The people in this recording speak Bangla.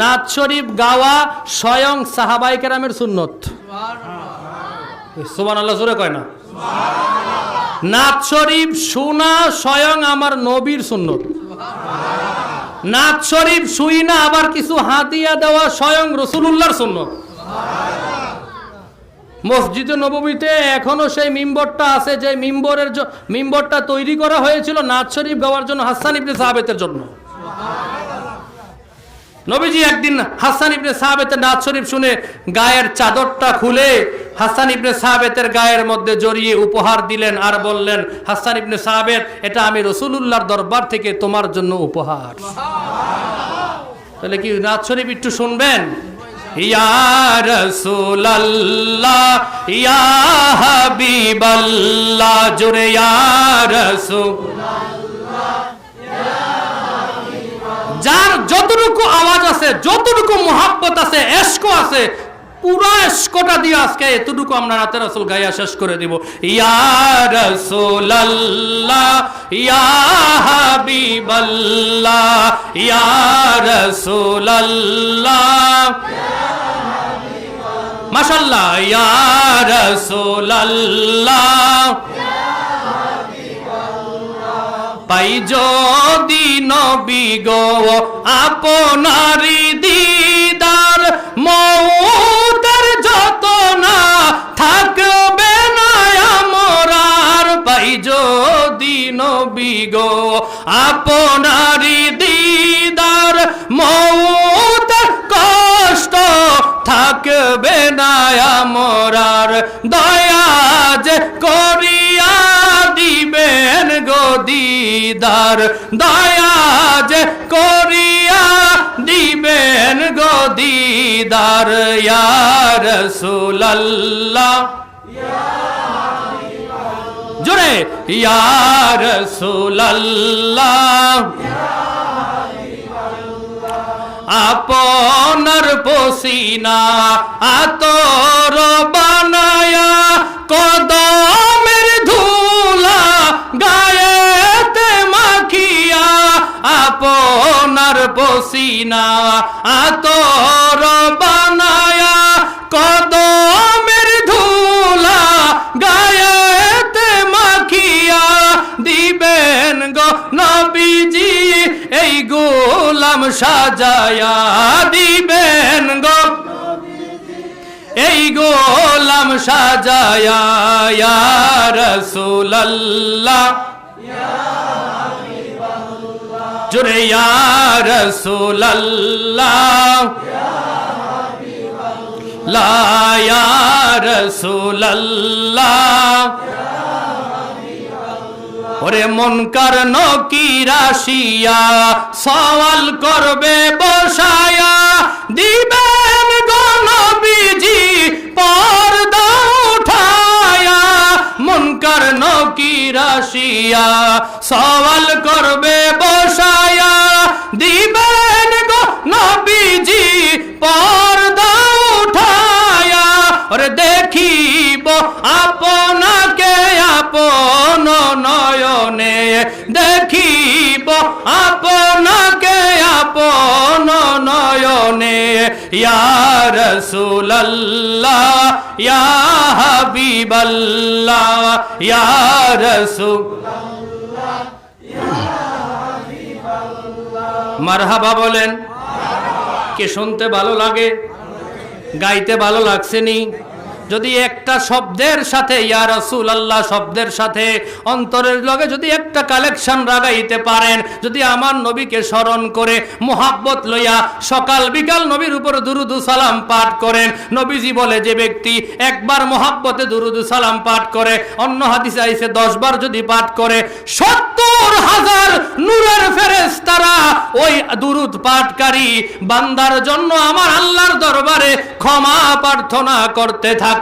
নাত শরীফ গাওয়া স্বয়ং সাহাবায়ে কেরামের সুন্নত। সুবহানাল্লাহ জোরে কয় না? নাত শরীফ শোনা স্বয়ং আমার নবীর সুন্নত। নাত শরীফ শুই না আবার কিছু হাদিয়া দেওয়া স্বয়ং রাসূলুল্লাহর সুন্নত। মসজিদে নববীতে এখনো সেই মিম্বরটা আছে, যে মিম্বরটা তৈরি করা হয়েছিল নাত শরীফ গাওয়ার জন্য, হাসান ইবনে সাবিতের জন্য। নবীজি একদিন হাসান ইবনে সাবিতের নাত শরীফ শুনে গায়ের চাদরটা খুলে হাসান ইবনে সাবিতের গায়ের মধ্যে জড়িয়ে উপহার দিলেন আর বললেন, হাসান ইবনে সাবিত, এটা আমি রাসূলুল্লাহর দরবার থেকে তোমার জন্য উপহার। তাহলে কি নাত শরীফ একটু শুনবেন? ইয়া রাসূলুল্লাহ ইয়া হাবিবাল্লাহ, জোরে ইয়া রাসূলুল্লাহ। যার যতটুকু আওয়াজ আছে, যতটুকু মুহাব্বত আছে, ইশক আছে, পুরো ইশকটা দিয়ে আজকে এতটুকু আমরা রাতে রাসূল গায়া শেষ করে দিব। ইয়া রাসূলুল্লাহ ইয়া হাবিবাল্লাহ ইয়া রাসূলুল্লাহ, মাশাআল্লাহ, ইয়া রাসূলুল্লাহ। পাই যদি নবী গো আপনারি দিদার, মউতের যতনা থাকবে না আমরার। পাই যদি নবী গো আপনারি দিদার, মউতের কষ্ট থাকবে না আমরার। দয়া যে করিয়া দিবেন গো দিদার, দয়া যে করিয়া দিবেন গো দিদার। ইয়া রাসূলুল্লাহ, জোরে ইয়া রাসূলুল্লাহ। আপনার পসিনা আতর বানায়া, কদমের ধুলা গায়েতে মাখিয়া। আপনার পসিনা আতর বানায়া, কদমের ধুলা গায়েতে মাখিয়া। দিবেন গো নবীজি এই গোলাম সাজায়া, দিবেন গো এই গোলাম সাজায়া। ইয়া রাসূলুল্লাহ জোরে ইয়া রাসূলুল্লাহ, লা ইয়া রাসূলুল্লাহ। ওরে মুনকার নকির আসিয়া সওয়াল করবে বসায়া, দিবেন গো নবীজি পর্দা উঠায়া। মুনকার নকির আসিয়া সওয়াল করবে বসায়া, দিবেন গো নবীজি পর্দা উঠায়া। ওরে দেখিব আপনাকে আপন নয়নে, দেখিব আপনাকে আপন নয়নে। ইয়া রাসূলুল্লাহ ইয়া হাবিবাল্লাহ ইয়া রাসূলুল্লাহ। মারহাবা বলেন। কে শুনতে ভালো লাগে? গাইতে ভালো লাগছে নি? যদি একটা শব্দের সাথে ইয়া রাসূলুল্লাহ শব্দের সাথে অন্তরের লগে যদি একটা কালেকশন লাগাইতে পারেন, যদি আমার নবীকে স্মরণ করে মুহাব্বত লইয়া সকাল বিকাল নবীর উপর দুরুদ ও সালাম পাঠ করেন। নবীজি বলে, যে ব্যক্তি একবার মুহাব্বতে দুরুদ ও সালাম পাঠ করে, অন্য হাদিসে আইছে 10 বার যদি পাঠ করে, 70,000 নূরের ফেরেশতারা ওই দুরুদ পাঠকারী বান্দার জন্য আমার আল্লাহর দরবারে ক্ষমা প্রার্থনা করতে থাকে।